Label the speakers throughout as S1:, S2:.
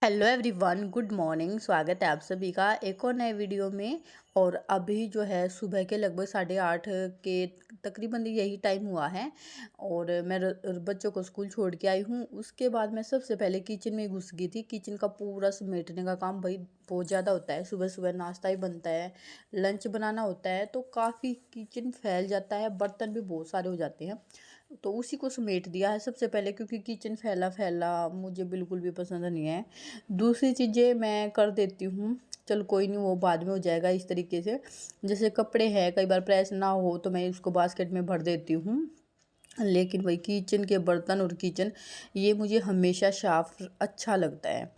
S1: Hello everyone, good morning. स्वागत है आप सभी का एक और नए वीडियो में। और अभी जो है सुबह के लगभग 8:30 के तकरीबन यही टाइम हुआ है। और मैं बच्चों को स्कूल छोड़ के आई हूँ। उसके बाद मैं सबसे पहले किचन में घुस गई थी। किचन का पूरा समेटने का काम भाई बहुत ज़्यादा होता है। सुबह सुबह नाश्ता ही बनता है, लंच बनाना होता है, तो काफ़ी किचन फैल जाता है, बर्तन भी बहुत सारे हो जाते हैं। तो उसी को समेट दिया है सबसे पहले, क्योंकि किचन फैला फैला मुझे बिल्कुल भी पसंद नहीं है। दूसरी चीज़ें मैं कर देती हूँ, चल कोई नहीं, वो बाद में हो जाएगा इस तरीके से। जैसे कपड़े हैं, कई बार प्रेस ना हो तो मैं उसको बास्केट में भर देती हूँ। लेकिन वही किचन के बर्तन और किचन, ये मुझे हमेशा साफ अच्छा लगता है।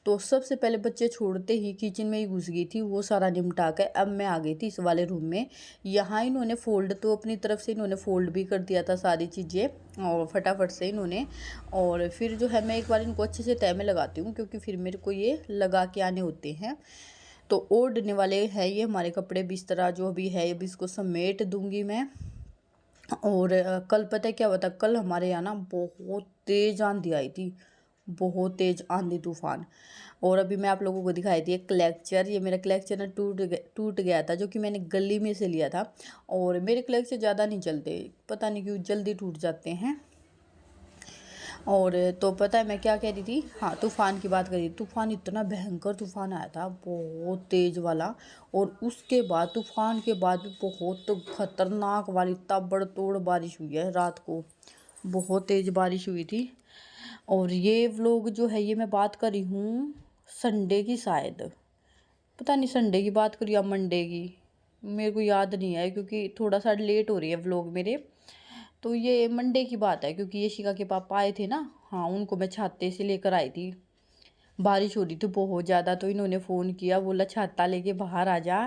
S1: तो सबसे पहले बच्चे छोड़ते ही किचन में ही घुस गई थी, वो सारा निपटा के अब मैं आ गई थी इस वाले रूम में। यहाँ इन्होंने फ़ोल्ड तो अपनी तरफ से इन्होंने फ़ोल्ड भी कर दिया था सारी चीज़ें, और फटाफट से इन्होंने। और फिर जो है मैं एक बार इनको अच्छे से तय में लगाती हूँ, क्योंकि फिर मेरे को ये लगा के आने होते हैं। तो ओढ़ने वाले हैं ये हमारे कपड़े बिस्तरा जो भी है, अब इसको समेट दूँगी मैं। और कल पता है क्या हुआ था? कल हमारे यहाँ ना बहुत तेज़ आंधी आई थी, बहुत तेज़ आंधी तूफान। और अभी मैं आप लोगों को दिखाई थी एक क्लेक्चर, ये मेरा क्लेक्चर ना टूट गया था, जो कि मैंने गली में से लिया था। और मेरे क्लेक्चर ज़्यादा नहीं चलते, पता नहीं क्यों जल्दी टूट जाते हैं। और तो पता है मैं क्या कह रही थी, हाँ, तूफ़ान की बात करी। तूफ़ान इतना भयंकर तूफ़ान आया था, बहुत तेज़ वाला। और उसके बाद तूफ़ान के बाद भी बहुत ख़तरनाक वाली ताबड़तोड़ बारिश हुई है रात को, बहुत तेज़ बारिश हुई थी। और ये व्लॉग जो है, ये मैं बात कर रही हूँ संडे की, शायद पता नहीं संडे की बात करी या मंडे की, मेरे को याद नहीं है, क्योंकि थोड़ा सा लेट हो रही है व्लॉग मेरे। तो ये मंडे की बात है, क्योंकि ये शिका के पापा आए थे ना, हाँ, उनको मैं छाते से लेकर आई थी। बारिश हो रही थी बहुत ज़्यादा, तो इन्होंने फ़ोन किया, बोला छाता लेके बाहर आ जा।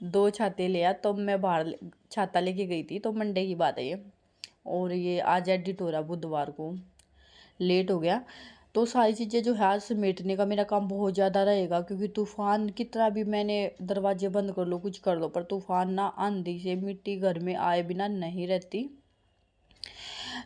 S1: 2 छाते ले आ, तो मैं बाहर छाता लेके गई थी। तो मंडे की बात है ये। और ये आज एडिट हो रहा बुधवार को, लेट हो गया। तो सारी चीज़ें जो है आज समेटने का मेरा काम बहुत ज़्यादा रहेगा, क्योंकि तूफ़ान कितना भी मैंने दरवाजे बंद कर लो, कुछ कर लो, पर तूफ़ान ना आंधी से मिट्टी घर में आए बिना नहीं रहती।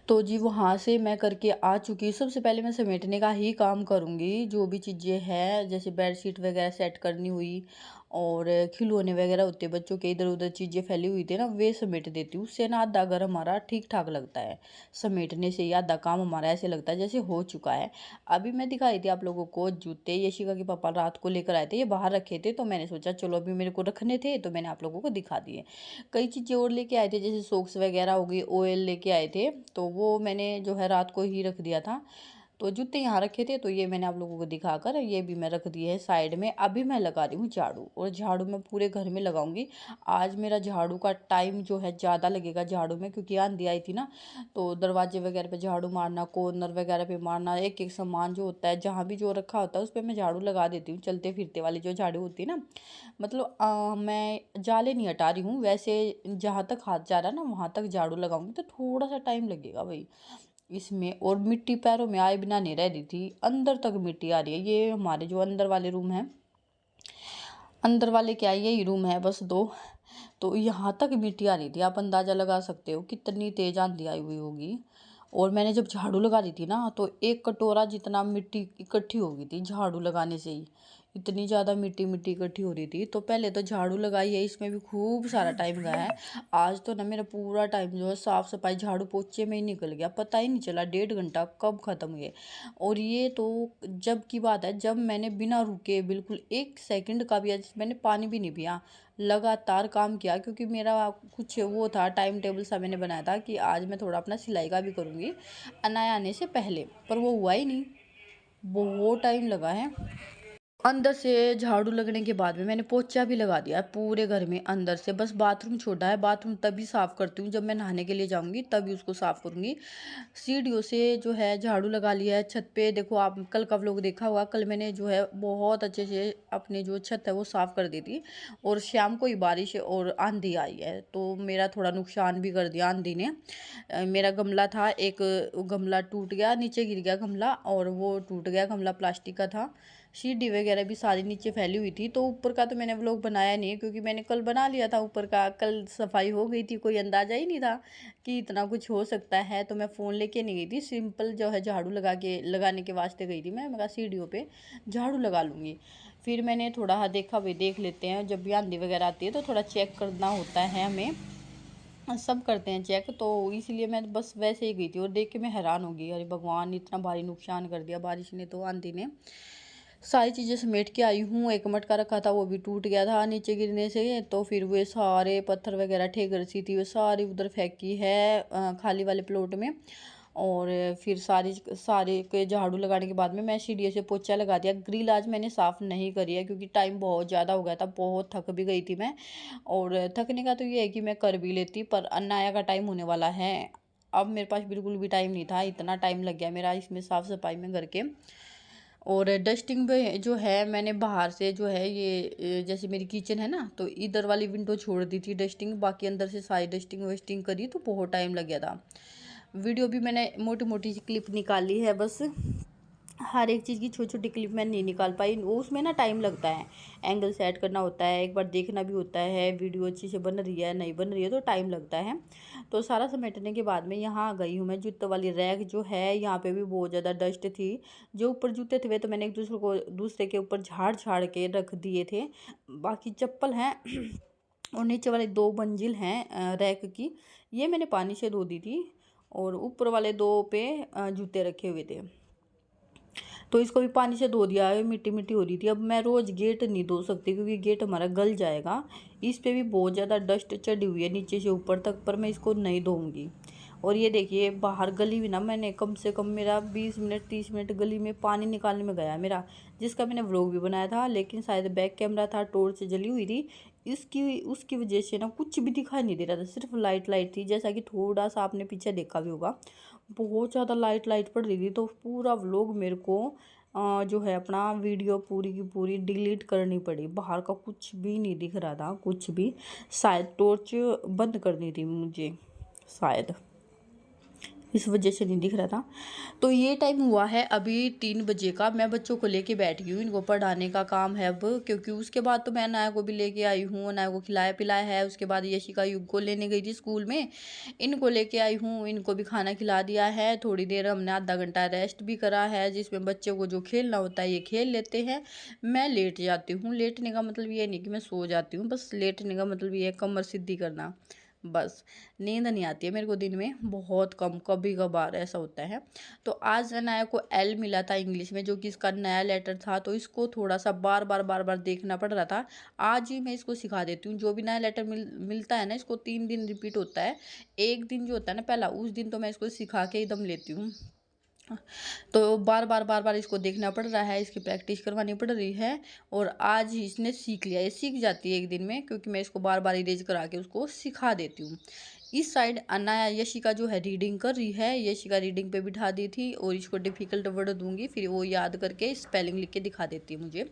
S1: तो जी वहाँ से मैं करके आ चुकी। सबसे पहले मैं समेटने का ही काम करूँगी, जो भी चीज़ें हैं, जैसे बेडशीट वगैरह सेट करनी हुई, और खिलौने वगैरह होते बच्चों के, इधर उधर चीज़ें फैली हुई थी ना, वे समेट देती हूँ। उससे ना आधा घर हमारा ठीक ठाक लगता है, समेटने से ही आधा काम हमारा ऐसे लगता है जैसे हो चुका है। अभी मैं दिखाई थी आप लोगों को जूते, यशिका के पापा रात को लेकर आए थे, ये बाहर रखे थे, तो मैंने सोचा चलो अभी मेरे को रखने थे, तो मैंने आप लोगों को दिखा दिए। कई चीज़ें और लेके आए थे, जैसे सॉक्स वगैरह हो गई, ऑयल लेके आए थे, तो वो मैंने जो है रात को ही रख दिया था। तो जूते यहाँ रखे थे, तो ये मैंने आप लोगों को दिखाकर ये भी मैं रख दिए है साइड में। अभी मैं लगा रही हूँ झाड़ू, और झाड़ू मैं पूरे घर में लगाऊंगी। आज मेरा झाड़ू का टाइम जो है ज़्यादा लगेगा झाड़ू में, क्योंकि आंधी आई थी ना, तो दरवाजे वगैरह पे झाड़ू मारना, कॉर्नर वगैरह पे मारना, एक एक सामान जो होता है जहाँ भी जो रखा होता है उस पर मैं झाड़ू लगा देती हूँ। चलते फिरते वाली जो झाड़ू होती है ना, मतलब मैं जाले नहीं हटा रही हूँ, वैसे जहाँ तक हाथ जा रहा है ना वहाँ तक झाड़ू लगाऊंगी, तो थोड़ा सा टाइम लगेगा भाई इसमें। और मिट्टी पैरों में आए बिना नहीं रह रही थी, अंदर तक मिट्टी आ रही है। ये हमारे जो अंदर वाले रूम हैं, अंदर वाले क्या, यही रूम है बस 2, तो यहाँ तक मिट्टी आ रही थी। आप अंदाज़ा लगा सकते हो कितनी तेज़ आंधी आई हुई होगी। और मैंने जब झाड़ू लगा रही थी ना, तो 1 कटोरा जितना मिट्टी इकट्ठी हो गई थी झाड़ू लगाने से ही। इतनी ज़्यादा मिट्टी मिट्टी इकट्ठी हो रही थी। तो पहले तो झाड़ू लगाई है, इसमें भी खूब सारा टाइम गया है। आज तो ना मेरा पूरा टाइम जो है साफ़ सफाई झाड़ू पोछे में ही निकल गया, पता ही नहीं चला 1.5 घंटा कब ख़त्म हुए। और ये तो जब की बात है, जब मैंने बिना रुके बिल्कुल 1 सेकंड का भी, आज मैंने पानी भी नहीं पिया, लगातार काम किया, क्योंकि मेरा कुछ वो था, टाइम टेबल सा मैंने बनाया था कि आज मैं थोड़ा अपना सिलाई का भी करूँगी अनाया आने से पहले, पर वो हुआ ही नहीं, बहुत टाइम लगा है। अंदर से झाड़ू लगने के बाद में मैंने पोछा भी लगा दिया है पूरे घर में अंदर से, बस बाथरूम छोड़ा है। बाथरूम तभी साफ़ करती हूँ जब मैं नहाने के लिए जाऊँगी, तभी उसको साफ़ करूँगी। सीढ़ियों से जो है झाड़ू लगा लिया है। छत पे देखो, आप कल का व्लॉग देखा होगा, कल मैंने जो है बहुत अच्छे से अपनी जो छत है वो साफ़ कर दी थी। और शाम को ही बारिश और आंधी आई है, तो मेरा थोड़ा नुकसान भी कर दिया आंधी ने। मेरा गमला था, एक गमला टूट गया, नीचे गिर गया गमला, और वो टूट गया गमला, प्लास्टिक का था, सीढ़ी वगैरह भी सारी नीचे फैली हुई थी। तो ऊपर का तो मैंने व्लॉग बनाया नहीं है, क्योंकि मैंने कल बना लिया था ऊपर का, कल सफाई हो गई थी, कोई अंदाज़ा ही नहीं था कि इतना कुछ हो सकता है। तो मैं फ़ोन लेके नहीं गई थी, सिंपल जो है झाड़ू लगाने के वास्ते गई थी। मैं कहा सीढ़ियों पे झाड़ू लगा लूँगी। फिर मैंने थोड़ा हाँ देखा, भाई देख लेते हैं, जब भी आंधी वगैरह आती है तो थोड़ा चेक करना होता है हमें, सब करते हैं चेक। तो इसीलिए मैं बस वैसे ही गई थी और देख के मैं हैरान हो गई, अरे भगवान इतना भारी नुकसान कर दिया बारिश ने, तो आंधी ने। सारी चीज़ें समेट के आई हूँ। एक मटका रखा था वो भी टूट गया था नीचे गिरने से। तो फिर वे सारे पत्थर वगैरह ठेकर सी थी वो सारी उधर फेंकी है खाली वाले प्लॉट में। और फिर सारे के झाड़ू लगाने के बाद में मैं सीढ़ी से पोछा लगा दिया। ग्रिल आज मैंने साफ़ नहीं करी है, क्योंकि टाइम बहुत ज़्यादा हो गया था, बहुत थक भी गई थी मैं। और थकने का तो ये है कि मैं कर भी लेती, पर अनाया का टाइम होने वाला है। अब मेरे पास बिल्कुल भी टाइम नहीं था, इतना टाइम लग गया मेरा इसमें साफ़ सफाई में घर के। और डस्टिंग भी जो है मैंने बाहर से जो है ये जैसे मेरी किचन है ना, तो इधर वाली विंडो छोड़ दी थी डस्टिंग, बाकी अंदर से सारी डस्टिंग वस्टिंग करी, तो बहुत टाइम लग गया था। वीडियो भी मैंने मोटी मोटी सी क्लिप निकाली है बस, हर एक चीज़ की छोटी छोटी क्लिप मैं नहीं निकाल पाई, वो उसमें ना टाइम लगता है, एंगल सेट करना होता है, एक बार देखना भी होता है वीडियो अच्छी से बन रही है नहीं बन रही है, तो टाइम लगता है। तो सारा समेटने के बाद में यहाँ आ गई हूँ मैं। जूते वाली रैक जो है, यहाँ पे भी बहुत ज़्यादा डस्ट थी। जो ऊपर जूते थे वे तो मैंने एक दूसरे के ऊपर झाड़ झाड़ के रख दिए थे, बाकी चप्पल हैं और नीचे वाले 2 मंजिल हैं रैक की, ये मैंने पानी से धो दी थी। और ऊपर वाले 2 पे जूते रखे हुए थे, तो इसको भी पानी से धो दिया है, मिट्टी मिट्टी हो रही थी। अब मैं रोज़ गेट नहीं धो सकती, क्योंकि गेट हमारा गल जाएगा। इस पे भी बहुत ज़्यादा डस्ट चढ़ी हुई है नीचे से ऊपर तक, पर मैं इसको नहीं धोऊंगी। और ये देखिए बाहर गली भी ना, मैंने कम से कम मेरा 20 मिनट 30 मिनट गली में पानी निकालने में गया मेरा, जिसका मैंने व्लॉग भी बनाया था। लेकिन शायद बैक कैमरा था, टॉर्च जली हुई थी, इसकी उसकी वजह से ना कुछ भी दिखाई नहीं दे रहा था, सिर्फ लाइट लाइट थी, जैसा कि थोड़ा सा आपने पीछे देखा भी होगा। बहुत ज़्यादा लाइट लाइट पड़ रही थी, तो पूरा व्लॉग मेरे को जो है अपना वीडियो पूरी की पूरी डिलीट करनी पड़ी। बाहर का कुछ भी नहीं दिख रहा था, कुछ भी। शायद टॉर्च बंद करनी थी मुझे, शायद इस वजह से नहीं दिख रहा था। तो ये टाइम हुआ है अभी 3 बजे का। मैं बच्चों को लेके बैठी हूँ, इनको पढ़ाने का काम है अब, क्योंकि उसके बाद तो मैं अनाया को भी लेके आई हूँ, अनाया को खिलाया पिलाया है। उसके बाद यशिका युग को लेने गई थी स्कूल में, इनको लेके आई हूँ, इनको भी खाना खिला दिया है। थोड़ी देर हमने आधा घंटा रेस्ट भी करा है, जिसमें बच्चों को जो खेलना होता है ये खेल लेते हैं। मैं लेट जाती हूँ, लेटने का मतलब ये नहीं कि मैं सो जाती हूँ, बस लेटने का मतलब ये है कमर सीधी करना, बस। नींद नहीं आती है मेरे को दिन में, बहुत कम, कभी कभार ऐसा होता है। तो आज अनाया को एल मिला था इंग्लिश में, जो कि इसका नया लेटर था, तो इसको थोड़ा सा बार बार देखना पड़ रहा था। आज ही मैं इसको सिखा देती हूँ, जो भी नया लेटर मिलता है ना, इसको 3 दिन रिपीट होता है। एक दिन जो होता है ना पहला, उस दिन तो मैं इसको सिखा के एकदम लेती हूँ। तो बार बार इसको देखना पड़ रहा है, इसकी प्रैक्टिस करवानी पड़ रही है। और आज ही इसने सीख लिया, ये सीख जाती है एक दिन में, क्योंकि मैं इसको बार इरेज करा के उसको सिखा देती हूँ। इस साइड अनाया यशिका जो है रीडिंग कर रही है, यशिका रीडिंग पे बिठा दी थी, और इसको डिफ़िकल्ट वर्ड दूंगी, फिर वो याद करके स्पेलिंग लिख के दिखा देती है मुझे।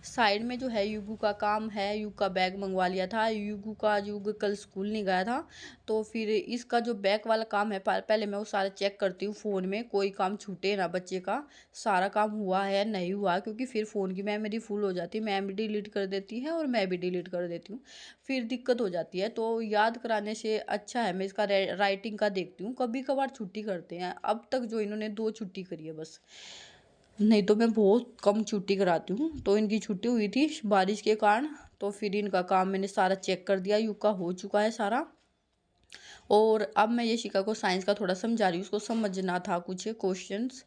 S1: साइड में जो है युगू का काम है, युग का बैग मंगवा लिया था। युग कल स्कूल नहीं गया था, तो फिर इसका जो बैग वाला काम है, पहले मैं वो सारा चेक करती हूँ फ़ोन में, कोई काम छूटे ना बच्चे का, सारा काम हुआ है नहीं हुआ, क्योंकि फिर फ़ोन की मेमोरी फुल हो जाती है, मैम भी डिलीट कर देती है और मैं भी डिलीट कर देती हूँ, फिर दिक्कत हो जाती है। तो याद कराने से अच्छा है मैं इसका राइटिंग का देखती हूँ। कभी कभार छुट्टी करते हैं, अब तक जो इन्होंने 2 छुट्टी करी है बस, नहीं तो मैं बहुत कम छुट्टी कराती हूँ। तो इनकी छुट्टी हुई थी बारिश के कारण, तो फिर इनका काम मैंने सारा चेक कर दिया, युग का हो चुका है सारा। और अब मैं यशिका को साइंस का थोड़ा समझा रही हूँ, उसको समझना था कुछ क्वेश्चंस,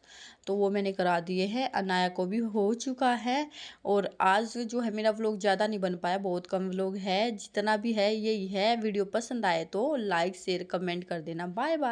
S1: तो वो मैंने करा दिए हैं। अनाया को भी हो चुका है। और आज जो है मेरा व्लॉग ज़्यादा नहीं बन पाया, बहुत कम व्लॉग है, जितना भी है यही है। वीडियो पसंद आए तो लाइक शेयर कमेंट कर देना। Bye bye.